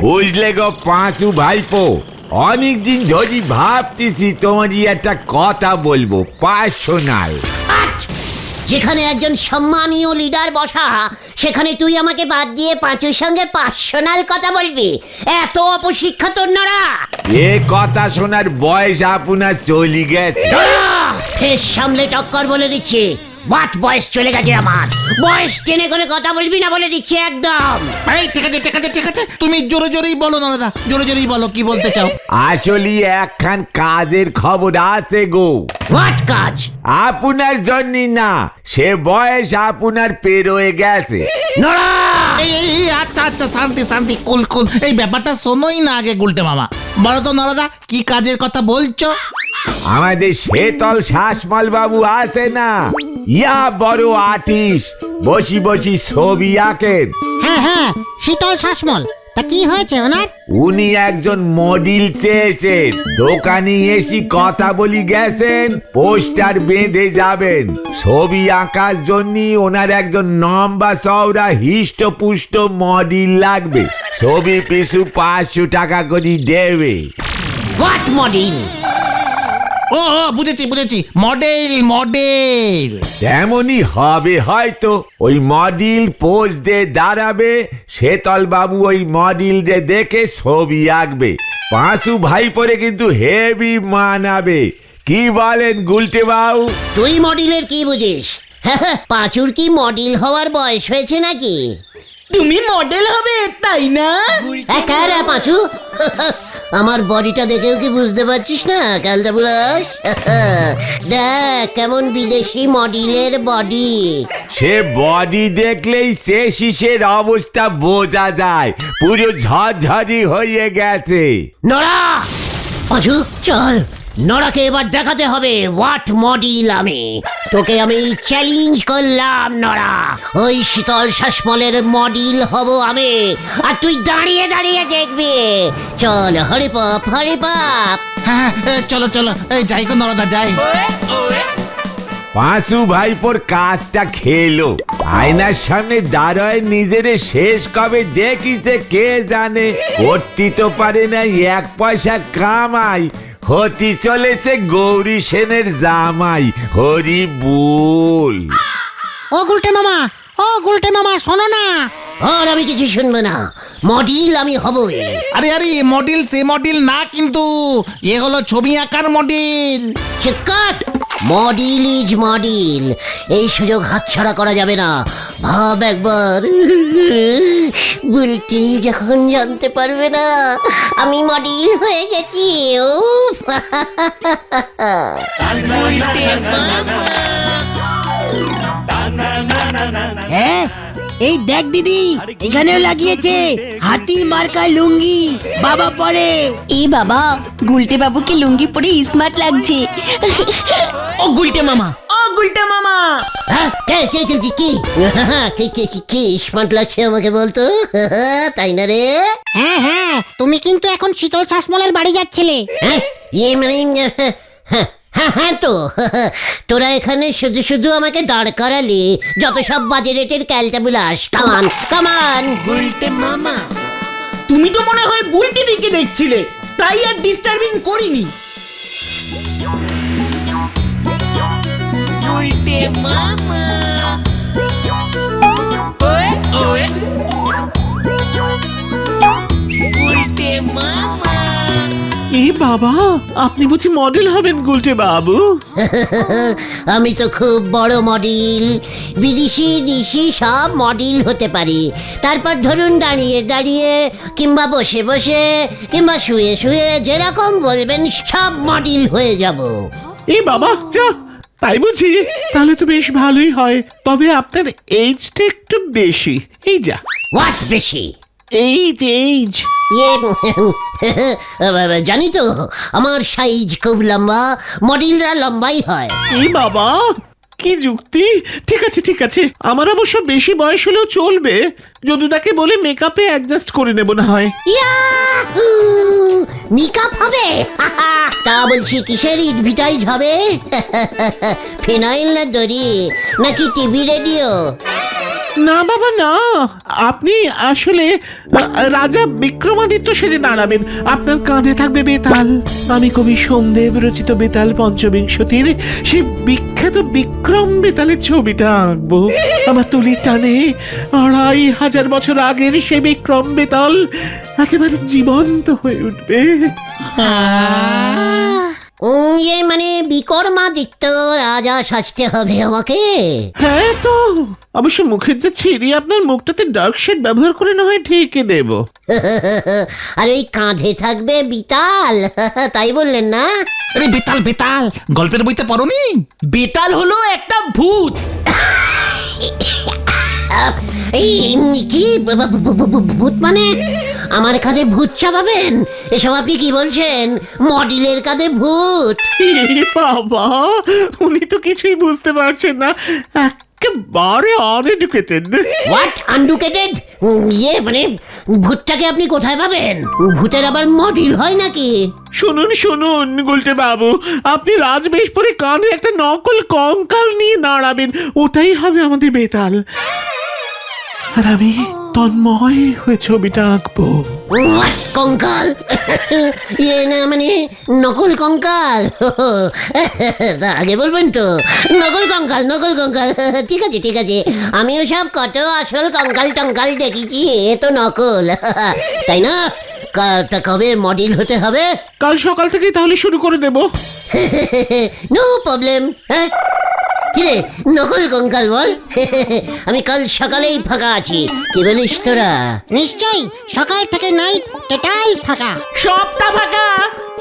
বুঝলে গো পাঁচু ভাইপো, অনেকদিন ধরে ভাবতেছি তোমারই একটা কথা বলবো, পার্সোনাল। যেখানে একজন সম্মানীয় লিডার বসা, সেখানে তুই আমাকে বাদ দিয়ে পাঁচুর সঙ্গে পার্সোনাল কথা বলবি? এত অপশিক্ষা তোর নড়া! এ কথা শোনার বয়স আপনার চলে গেছে। ফেস সামলে টক্কর বলে দিচ্ছি, বাট বয়স চলে গেছে আমার। বয়স টেনে করে কথা বলবি না বলে দিচ্ছি একদম। এই ঠিক আছে ঠিক আছে ঠিক আছে, তুমি জোরে জোরেই বলো না, জোরে জোরেই বলো কি বলতে চাও। আসলে একখান কাজের খবর আছে গো। হোয়াট কাজ? আপনার জন্য না, সে বয়স আপনার পেরোয় গেছে। নড়া! এই আচ্ছা আচ্ছা, শান্তি শান্তি, কুল কুল। এই ব্যাপারটা শোনোই না আগে গুলটে মামা। বলো তো নরদা, কি কাজের কথা বলছো? আমাদের শেতল শাসমল বাবু আছে না, ইয়া বড় আর্টিস্ট, বসি বসি ছবি আঁকেন। হ্যাঁ হ্যাঁ, শীতল শাসমল। তা কি হয়েছে ওনার? উনি একজন মডেল চেয়েছেন, দোকানে এসে কথা বলি গেছেন, পোস্টার বেঁধে যাবেন। ছবি আঁকার জন্য ওনার একজন লম্বা চওড়া হিষ্টপুষ্ট মডেল লাগবে। ছবি পিছু 500 টাকা করে দেবে। What model? ও বুঝেছি বুঝেছি, মডেল মডেল। তেমনই হবে হয়তো। ওই মডেল পোজ দিয়ে দাঁড়াবে, শেতল বাবু ওই মডেল দেখে ছবি আঁকবে। পাঁচু ভাই পরে কিন্তু হেভি মানাবে। কি বলেন গুলটে বাবু? তুই মডেলের কি বুঝিস? পাঁচুর কি মডেল হওয়ার বয়স হয়েছে নাকি? তুমি মডেল হবে তাই না? কারা পাঁচু? আমার বডিটা দেখেও কি বুঝতে পারছিস না ক্যালটা বুলাস? দেখ কেমন বিদেশি মডেলের বডি। সে বডি দেখলেই সে শিশের অবস্থা বোঝা যায়, পুরো ঝরঝরি হয়ে গেছে। নড়া! পাঁচু চল, নড়াকে এবার দেখাতে হবে হোয়াট মডেল আমি। তোকে আমি চ্যালেঞ্জ করলাম নড়া, ওই শীতল শাসমলের মডেল হব আমি, আর তুই দাঁড়িয়ে দাঁড়িয়ে দেখবি। চল হরে পাপ হরে পাপ। হ্যাঁ চলো চলো, এই যাই গো নরদা যাই। পাঁচু ভাইপোর কাজটা খেলো। আয়নার সামনে দাঁড়ায় নিজের শেষ কবে দেখিছে কে জানে। করতে তো পারে না এক পয়সা কামাই, হতে চলেছে গৌরী সেনের জামাই। হরি বল। ও গুলটে মামা, ও গুলটে মামা, শোনো না। আর আমি কিছু শুনবো না, মডেল আমি হবই। আরে আরে, মডেল সে মডেল না কিন্তু, এ হলো ছবি আঁকার মডেল। চিৎকার! মডেল ইজ মডেল, এই সুযোগ হাতছাড়া করা যাবে না। ভাব একবার, বুলটি যখন জানতে পারবে না আমি মডেল হয়ে গেছি। ও হ্যাঁ, এই দেখ দিদি, এখানেও লাগিয়েছে হাতি মার্কা লুঙ্গি, বাবা পরে। এ বাবা, গুলটে বাবুকে লুঙ্গি পরে স্মার্ট লাগছে। ও গুলটে মামা, ও গুলটে মামা। কি স্মার্ট লাগছে আমাকে বলতো? তাই না রে? হ্যাঁ হ্যাঁ, তুমি কিন্তু এখন শীতল শাসমলের বাড়ি যাচ্ছিলে। হ্যাঁ তো, তোরা এখানে শুধু শুধু আমাকে দাঁড় করালি, যত সব বাজে রেটের ক্যালটাবুলাস। কামান কামান গুলটে মামা, তুমি তো মনে হয় বুলটি দিকে দেখছিলে, তাই আর ডিস্টার্বিং করিনি। গুলটে মামা। গুলটে মামা। এ বাবা, আপনি বুঝি মডেল হবেন গুলটে বাবু? আমি তো খুব বড় মডেল, বিদেশি দেশি সব মডেল হতে পারি। তারপর ধরুন দাঁড়িয়ে দাঁড়িয়ে কিংবা বসে বসে কিংবা শুয়ে শুয়ে যেরকম বলবেন সব মডেল হয়ে যাব। এ বাবা যা, তাই বুঝি? তাহলে তো বেশ ভালোই হয়, তবে আপনার এইজটা একটু বেশি। এই যা। হোয়াট বেশি? এইজ। জানি তো, আমার সাইজ খুব লম্বা, মডেলরা লম্বাই হয়। এ বাবা, কি যুক্তি! ঠিক আছে ঠিক আছে, আমার অবশ্য বেশি বয়স হলেও চলবে। যদুদাকে বলে মেকআপে অ্যাডজাস্ট করে নেব না হয়। মেকআপ হবে? তা বলছি কিসের এডভার্টাইজ হবে? ফিনাইল না দড়ি নাকি টিভি রেডিও? না বাবা না, আপনি আসলে রাজা বিক্রমাদিত্য সেজে দাঁড়াবেন। আপনার কাঁধে থাকবে বেতাল। আমি কবি সোমদেব রচিত বেতাল পঞ্চবিংশতির সেই বিখ্যাত বিক্রম বেতালের ছবিটা আঁকবো। আমার তুলির টানে 2500 বছর আগের সে বিক্রম বেতাল একেবারে জীবন্ত হয়ে উঠবে। ইয়ে মানে বিক্রমাদিত্য রাজা সাজতে হবে আমাকে? হ্যাঁ তো অবশ্য মুখের যে ছিঁড়ি আপনার মুখটাতে ডার্ক শেড ব্যবহার করে না হয় ঠিকই দেব। আর ওই কাঁধে থাকবে বিতাল, তাই বললেন না? আরে বেতাল বেতাল গল্পের বইতে পড়োনি? বেতাল হলো একটা ভূত। এই কি ভূত মানে? আমার কাঁধে ভূত চাপাবেন? এসব আপনি কি বলছেন? মডেলের কাঁধে ভূত? এ বাবা, উনি তো কিছুই বুঝতে পারছেন না, একেবারে আনএডুকেটেড। What uneducated? ইয়ে মানে ভূতটাকে আপনি কোথায় পাবেন? ভূতের আবার মডেল হয় নাকি? শুনুন শুনুন গুলটে বাবু, আপনি রাজবেশ পরে কাঁধে একটা নকল কঙ্কাল নিয়ে দাঁড়াবেন, ওটাই হবে আমাদের বেতাল। আর আমি তন্ময় হয়ে ছবিটা আঁকবো। হোয়াট কঙ্কাল? ইয়ে না মানে নকল কঙ্কাল? তা আগে বলবেন তো। নকল কঙ্কাল, নকল কঙ্কাল। ঠিক আছে ঠিক আছে, আমিও সব কত আসল কঙ্কাল টঙ্কাল দেখেছি, এ তো নকল। তাই না? তা কবে মডেল হতে হবে? কাল সকাল থেকেই তাহলে শুরু করে দেব। No problem. হ্যাঁ কিরে নকল কঙ্কাল বল? আমি কাল সকালেই ফাঁকা আছি, কি বলিস তোরা? নিশ্চয়ই, সকাল থেকে নাইট টোটাল ফাঁকা। সবটা ফাঁকা।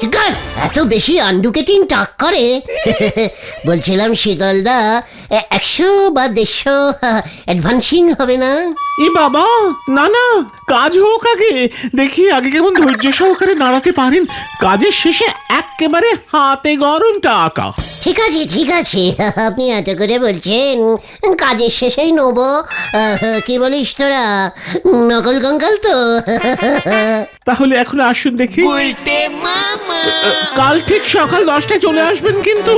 ঠিক আছে, এত বেশি আন্ডুকেটিং টাক করে। বলছিলাম শীতলদা, 100 বা 150 অ্যাডভান্সিং হবে না? এ বাবা না না, কাজ হোক আগে, দেখি আগে কেমন ধৈর্য সহকারে দাঁড়াতে পারেন। কাজের শেষে একেবারে হাতে গরমটা আঁকা। ঠিক আছে ঠিক আছে, আপনি এত করে বলছেন, কাজের শেষেই নেবো। কি বলিস তোরা? নকল কঙ্কাল তো। তাহলে এখন আসুন দেখি। কাল ঠিক সকাল 10টায় চলে আসবেন কিন্তু।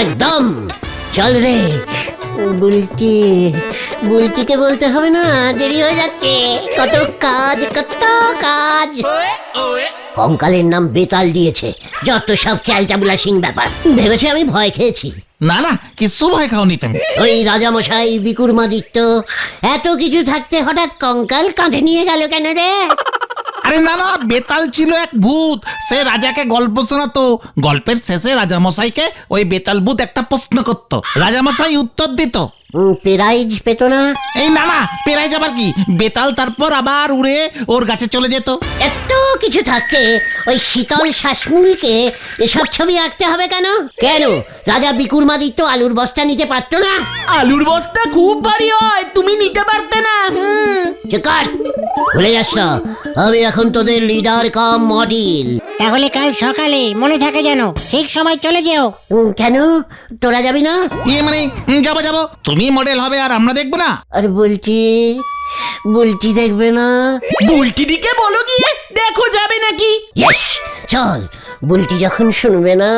একদম। চল রে বুলটি, বুলটিকে বলতে হবে না, দেরি হয়ে যাচ্ছে। কত কাজ কত কাজ। কঙ্কালের নাম বেতাল দিয়েছে, যত সব ক্যালটাবুলাসিং ব্যাপার। ভেবেছে আমি ভয় খেয়েছি। না না, কিছু ভয় খাওনি তুমি। ওই রাজামশাই বিক্রমাদিত্য এত কিছু থাকতে হঠাৎ কঙ্কাল কাঁধে নিয়ে গেল কেন রে? আরে না না, বেতাল ছিল এক ভূত, সে রাজাকে গল্প শোনাতো। গল্পের শেষে রাজামশাইকে ওই বেতাল ভূত একটা প্রশ্ন করত, রাজামশাই উত্তর দিত। প্রাইজ পেত না? এই না না, পেরাই যাবার কি, বেতাল তারপর আবার উড়ে ওর গাছে চলে যেত। এত কিছু থাকতে ওই শীতল শ্বাসমূলকে এসব ছবি আঁকতে হবে কেন? কেন রাজা বিক্রমাদিত্য আলুর বস্তা নিতে পারতো না? আলুর বস্তা খুব ভারী হয়, তুমি নিতে পারতে না। চিকার ভুলে যাস না, আমি এখন তোদের লিডার কাম মডেল। তাহলে কাল সকালে মনে থাকে যেন, ঠিক সময় চলে যেও। কেন তোরা যাবি না? ইয়ে মানে যাবো যাবো, তুমি মডেল হবে আর আমরা দেখবো না? আরে বলছি বলছি দেখবে না? বুলটি দিকে বলো গিয়ে, দেখো যাবে নাকি। ইয়েস, চল। বুলটি যখন শুনবে না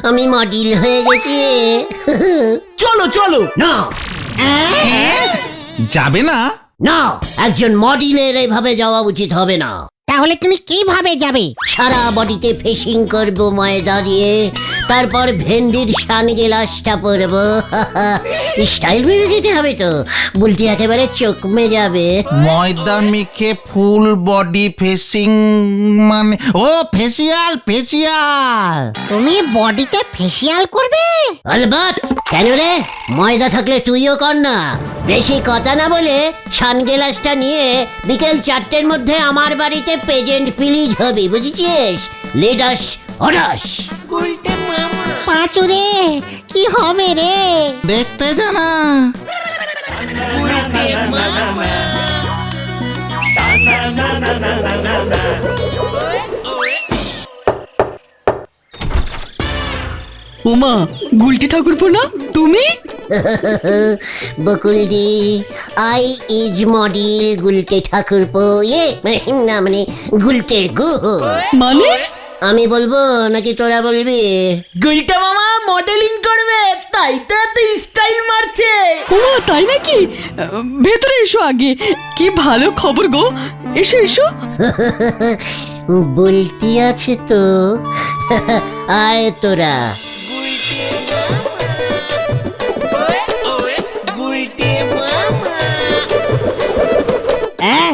আমি মডেল হয়ে গেছি। চলো চলো। না যাবে না? না, একজন মডেলের এভাবে যাওয়া উচিত হবে না। তাহলে তুমি কিভাবে যাবে? সারা বডিতে ফেসিং করব ময়দা দিয়ে, তারপর ভেন্ডির সানগ্লাসটা পরবো। স্টাইল মেরে যেতে হবে তো, বুলটি একেবারে চোখমে যাবে। ময়দা মেখে ফুল বডি ফেসিং মানে ও ফেসিয়াল ফেসিয়াল। তুমি বডিতে ফেসিয়াল করবে? আলবাত। কেন রে, ময়দা থাকলে তুইও কর না। বেশি কথা না বলে সানগ্লাসটা নিয়ে বিকেল 4টের মধ্যে আমার বাড়িতে প্রেজেন্ট প্লিজ হবি, বুঝেছিস? লিডাস অর্ডাস। পাঁচুরে কি হবে রে? দেখতে জানা। উমা, গুলটি ঠাকুরপো না তুমি? বকুলদি, আই ইজ মডেল গুলটে ঠাকুরপো। না মানে গুলটে গু। মানে আমি বলবো নাকি তোরা বলবি? গুলটা মামা মডেলিং করবে, তা তাই তো এত স্টাইল মারছে। ও তাই নাকি? ভেতরে এসো আগে, কি ভালো খবর গো। এসো এসো। বলতি আছে তো। আয় তোরা। হ্যাঁ,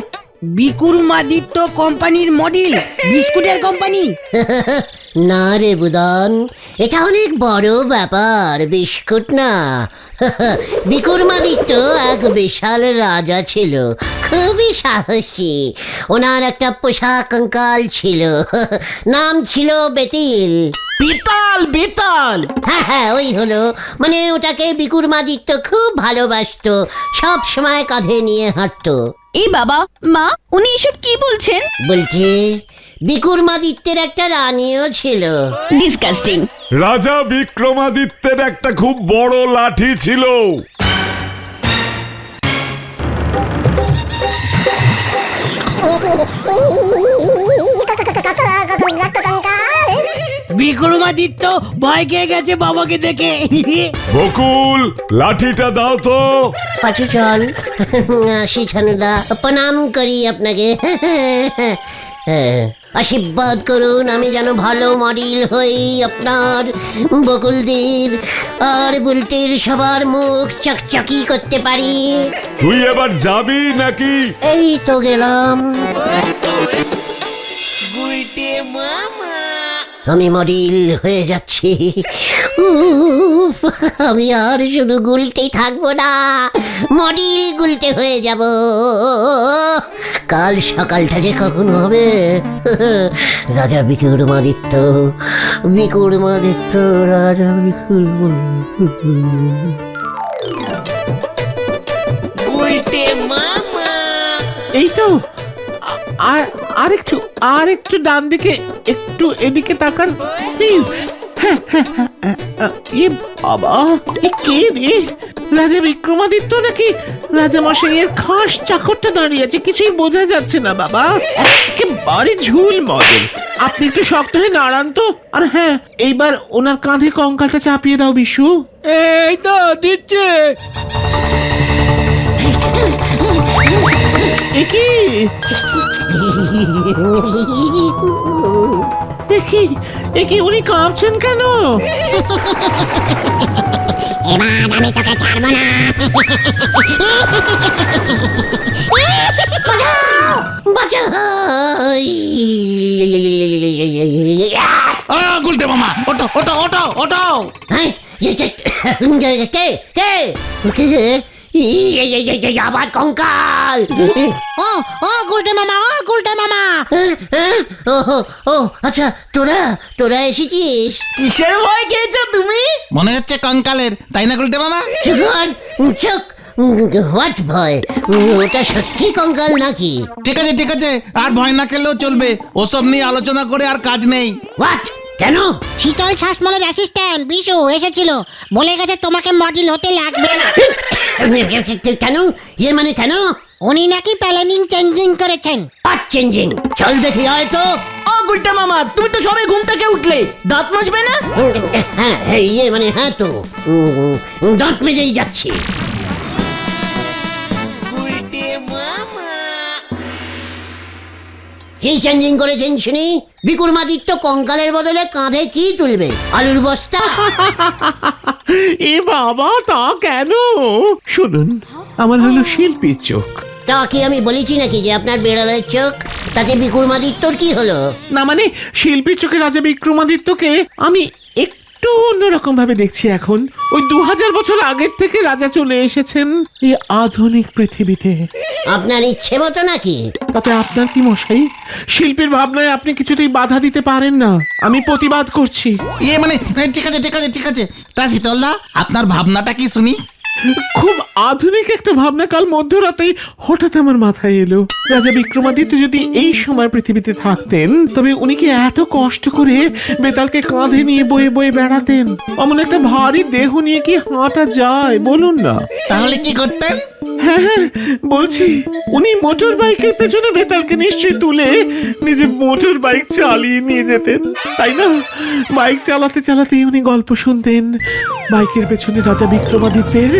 বিকুরমাদিত্য কোম্পানির মডেল, বিস্কুটের কোম্পানি। না রে বুদন, এটা অনেক বড় ব্যাপার, বিস্কুট না। বিকুরমাদিত্য এক বিশাল রাজা ছিল, খুবই সাহসী। ওনার একটা পোষা কঙ্কাল ছিল, নাম ছিল বেতিল। বেতাল বেতাল। হ্যাঁ হ্যাঁ, ওই হলো। মানে ওটাকে বিকুরমাদিত্য খুব ভালোবাসতো, সব সময় কাঁধে নিয়ে হাঁটতো। এই বাবা মা, উনি এসব কি বলছেন? বলছি বিকুরমাদিত্যের একটা রানীও ছিল। ডিসকাস্টিং। রাজা বিক্রমাদিত্যের একটা খুব বড় লাঠি ছিল। বিকুরমাদিত্য ভয় খেয়ে গেছে বাবাকে দেখে। বকুল, লাঠিটা দাও তো। পাশে চল। আসি ছানুদা, প্রণাম করি আপনাকে। আশীর্বাদ করুন, আমি যেন ভালো মডেল হই আপনার, বকুলদের আর বুলটির সবার মুখ চকচকি করতে পারি। তুই এবার যাবি নাকি? এই তো গেলাম। আমি মডেল হয়ে যাচ্ছি। উফ, আমি আর শুধু গুলতেই থাকবো না, মডেল গুলতে হয়ে যাব। কাল সকালটা যে কখন হবে। রাজা বিকুরমাদিত্য, বিকুরমাদিত্য, রাজা এই তো আর একটু ডান দিকে, একটু এদিকে তাকান প্লিজ। এ বাবা, এ কে রে? রাজা বিক্রমাদিত্য নাকি রাজা মশাইয়ের খাস চাকরটা দাঁড়িয়ে আছে? কিছুই বোঝা যাচ্ছে না বাবা, একেবারে ঝুল মডেল। আপনি একটু শক্ত হয়ে দাঁড়ান তো। আর হ্যাঁ, এইবার ওনার কাঁধে কঙ্কালটা চাপিয়ে দাও বিশু। এই তো দিচ্ছে। একি উনি কাঁপছেন কেন? এবার আমি তোকে ছাড়বো না। গুলটে মামা, ওটো ওটো ওটো ওটো। আবার কঙ্কাল। ও ও গুলটে মামা, ও গুলটে মামা। ও আচ্ছা, তোরা এসেছিস। কিসের ভয় খেয়েছো তুমি? মনে হচ্ছে কঙ্কালের, তাই না গুলটে মামা? চোখ, হোয়াট ভয়? ওটা সত্যি কঙ্কাল নাকি? ঠিক আছে ঠিক আছে, আর ভয় না খেলেও চলবে। ওসব নিয়ে আলোচনা করে আর কাজ নেই। হোয়াট? কেন? শীতল শাসমলের অ্যাসিস্ট্যান্ট বিশু এসেছিল, বলে গেছে তোমাকে মডেল হতে লাগবে না। কেন? মানে কেন? উনি নাকি প্ল্যানিং চেঞ্জিং করেছেন। Part changing? চল দেখি, হয়তো। ও গুলটা মামা, তুমি তো সবে ঘুম থেকে উঠলে, দাঁত মাজবে না? হ্যাঁ মানে হ্যাঁ তো, দাঁত মেজেই যাচ্ছি। কি চেঞ্জিং করেছেন শুনি? বিকুরমাদিত্য কঙ্কালের বদলে কাঁধে কি তুলবে? আলুর বস্তা? এ বাবা, তা কেন? শুনুন, আমার হলো শিল্পীর চোখ। তা কি আমি বলেছি নাকি যে আপনার বেড়ালের চোখ? তাতে বিকুরমাদিত্যর কি হলো? না মানে, শিল্পীর চোখে রাজা বিক্রমাদিত্যকে আমি একটু অন্যরকম ভাবে দেখছি এখন। ওই 2000 বছর আগের থেকে রাজা চলে এসেছেন এই আধুনিক পৃথিবীতে। আপনার ইচ্ছে মতো নাকি? তাতে আপনার কি মশাই? শিল্পীর ভাবনায় আপনি কিছুতেই বাধা দিতে পারেন না, আমি প্রতিবাদ করছি। মানে ঠিক আছে ঠিক আছে ঠিক আছে। তা শীতলদা, আপনার ভাবনাটা কি শুনি? খুব আধুনিক একটা ভাবনা কাল মধ্যরাতেই হঠাৎ আমার মাথায় এলো। রাজা বিক্রমাদিত্য যদি এই সময় পৃথিবীতে থাকতেন, তবে উনি কি এত কষ্ট করে বেতালকে কাঁধে নিয়ে বয়ে বয়ে বেড়াতেন? অমন একটা ভারী দেহ নিয়ে কি হাঁটা যায় বলুন না? তাহলে কি করতেন? হ্যাঁ হ্যাঁ বলছি, উনি মোটর বাইকের পেছনে বেতালকে নিশ্চয়ই তুলে নিজে মোটর বাইক চালিয়ে নিয়ে যেতেন, তাই না? বাইক চালাতে চালাতেই উনি গল্প শুনতেন, বাইকের পেছনে রাজা বিক্রমাদিত্যের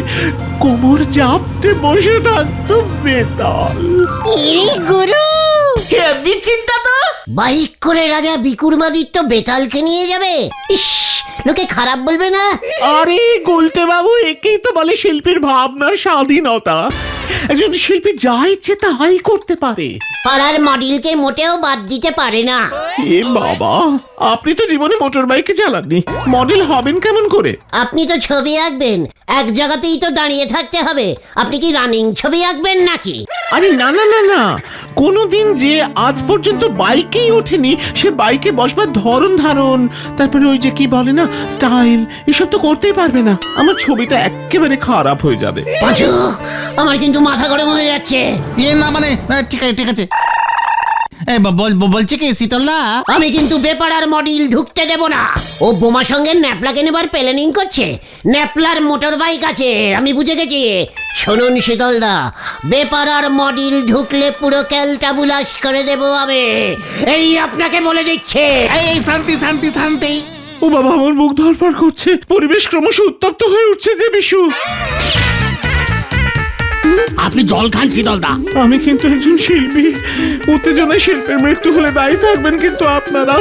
কোমর জাপটে বসে থাকতো বেতাল। ইরে গুরু, হেভি চিন্তা তো। বাইক করে রাজা বিক্রমাদিত্য বেতালকে নিয়ে যাবে? ইস, লোকে খারাপ বলবে না? আরে গুলটে বাবু, একেই তো বলে শিল্পীর ভাবনার স্বাধীনতা। একজন শিল্পী যা ইচ্ছে তাই করতে পারে। পাড়ার মডেলকে মোটেও বাদ দিতে পারে না। এ বাবা, আপনি তো জীবনে মোটর বাইকে চালাননি, মডেল হবেন কেমন করে? আপনি তো ছবি আঁকবেন, এক জায়গাতেই তো দাঁড়িয়ে থাকতে হবে। আপনি কি রানিং ছবি আঁকবেন নাকি? আরে না না না না, কোনোদিন যে আজ পর্যন্ত বাইকেই ওঠেনি, সে বাইকে বসবার ধরন ধারণ, তারপরে ওই যে কি বলে না, স্টাইল, এসব তো করতেই পারবে না। আমার ছবিটা একেবারে খারাপ হয়ে যাবে। পাঁচু, আমার কিন্তু মাথা গরম হয়ে যাচ্ছে। না মানে ঠিক আছে ঠিক আছে। বলছি কি শীতলদা, আমি কিন্তু বেপাড়ার মডেল ঢুকতে দেব না। ও বোমা সঙ্গে ন্যাপলাকে নেবার প্ল্যানিং করছে। ন্যাপলার মোটর বাইক আছে, আমি বুঝে গেছি। শুনুন শীতলদা, বেপাড়ার মডেল ঢুকলে পুরো ক্যালটাবুলাস করে দেব আমি, এই আপনাকে বলে দিচ্ছে। এই শান্তি শান্তি শান্তি। ও বাবা, আমার মুখ ধরফর করছে, পরিবেশ ক্রমশ উত্তপ্ত হয়ে উঠছে যে বিশু। আপনি জল খান শীতলদা। আমি কিন্তু একজন শিল্পী, উত্তেজনায় শিল্পের মৃত্যু হলে দায়ী থাকবেন কিন্তু আপনারা।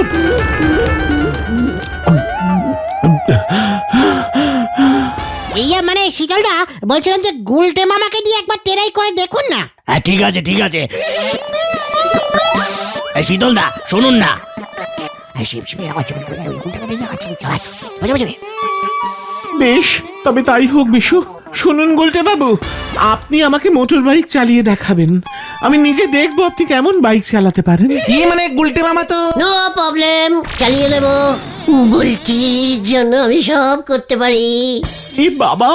ইয়া মানে শীতলদা, বলছিলাম যে গুলটে মামাকে দিয়ে একবার টেরাই করে দেখুন না। হ্যাঁ ঠিক আছে ঠিক আছে। শীতলদা শুনুন না। বেশ, তবে তাই হোক বিশু। শুনুন গুলটে বাবু, আপনি আমাকে মোটর বাইক চালিয়ে দেখাবেন, আমি নিজে দেখবো আপনি কেমন বাইক চালাতে পারেন। মানে গুলটে মামা তো। নো প্রবলেম, চালিয়ে দেব। বুলটির জন্য আমি সব করতে পারি। এ বাবা,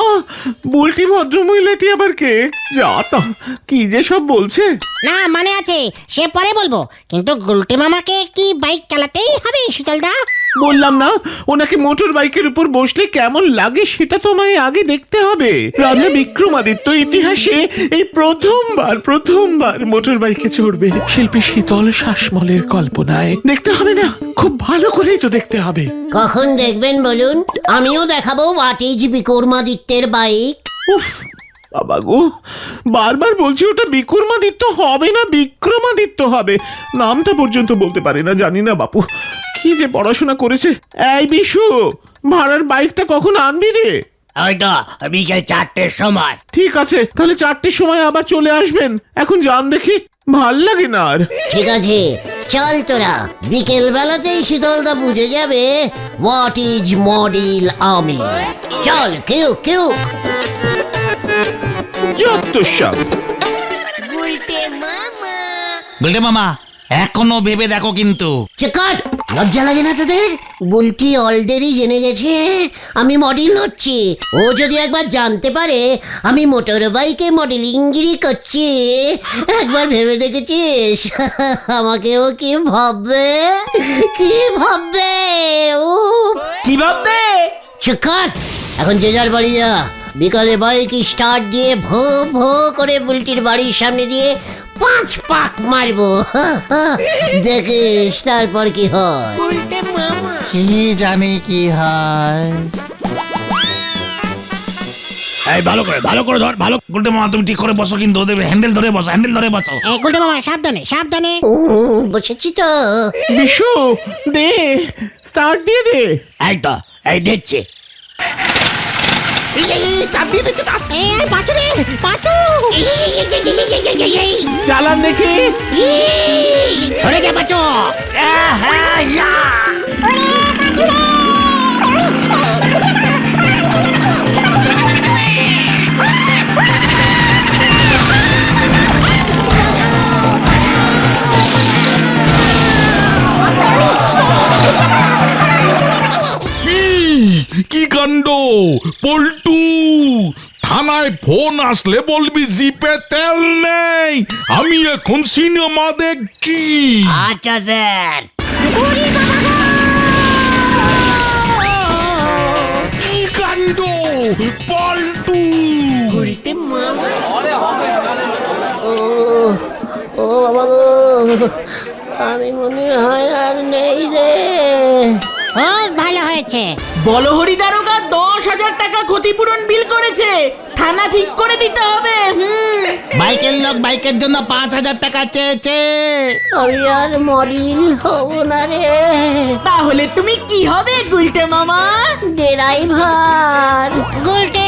বুলটি ভদ্রমহিলাটি আবার কে? যা তা, কি যে সব বলছে। না মানে আছে, সে পরে বলবো, কিন্তু গুলটে মামাকে কি বাইক চালাতেই হবে শীতলদা? বললাম না, ওনাকে মোটর বাইকের উপর বসলে কেমন লাগে সেটা তো আমায় আগে দেখতে হবে। রাজা বিক্রমাদিত্য ইতিহাসে এই প্রথমবার মোটর বাইকে চড়বে, শিল্পী শীতল শাসমলের কল্পনায়। দেখতে হবে না? খুব ভালো করেই তো দেখতে হবে। কখন দেখবেন বলুন? আমিও দেখাবো হোয়াট ইজ বিক্রমাদিত্যের বাইক। উফ বাবা গো, বারবার বলছি ওটা বিক্রমাদিত্য হবে না, বিক্রমাদিত্য হবে। নামটা পর্যন্ত বলতে পারি না, জানি না বাপু কি যে পড়াশোনা করেছে। এই বিশু, ভাড়ার বাইকটা কখন আনবি রে? ওই তো বিকেল 4টের সময়। ঠিক আছে, তাহলে 4টের সময় আবার চলে আসবেন। এখন যান দেখি, ভাল লাগে না আর। ঠিক আছে, চল তোরা। বিকেল বেলাতেই শীতলদা বুঝে যাবে হোয়াট ইজ মডেল আমি। চল কেউ কেউ। যত সব। গুলটে মামা, এখনো ভেবে দেখো কিন্তু। চেকার, লজ্জা লাগে না তোদের? বুলটি অলরেডি জেনে গেছে আমি মডেল হচ্ছি। ও যদি একবার জানতে পারে আমি মোটর বাইকে মডেলিংগিরি করছি, একবার ভেবে দেখেছিস আমাকেও কি ভাববে? কি ভাববে? ও কি ভাববে? চেকার, এখন যে যার বাড়ি যা। বিকালে বাইক স্টার্ট দিয়ে ভো ভো করে বুলটির বাড়ির সামনে দিয়ে 5 পাক মারবো। দেখিস তারপর কি হয়। কি জানি কি হয়। এই ভালো করে ধর ভালো। গুলটে মামা তুমি ঠিক করে বসো কিন্তু, ওদের হ্যান্ডেল ধরে বসো। গুলটে মামা সাবধানে সাবধানে। বসেছি তো। বিশু, দে, স্টার্ট দিয়ে দে। এই তো এই দিচ্ছি। পাঁচু রে পাঁচু, চালান দেখি। সরে যা পাঁচু। কি কাণ্ড পল্টু, থানায় ফোন আসলে বলবি জিপে তেল নেই, আমি এখন সিনেমা দেখছি। আচ্ছা স্যার। কি কাণ্ড পল্টু। ও বাবা গো, আমি মনে হয় আর নেই রে। ও ভালো হয়েছে। বলহরি দারোগা 10,000 টাকা ক্ষতিপূরণ বিল করেছে, থানা ঠিক করে দিতে হবে। বাইকের লোক বাইকের জন্য 5,000 টাকা চেয়েছে। আমি আর মডিল হব না রে, তাহলে তুমি কি হবে গুলটে মামা? ড্রাইভার। গুলটে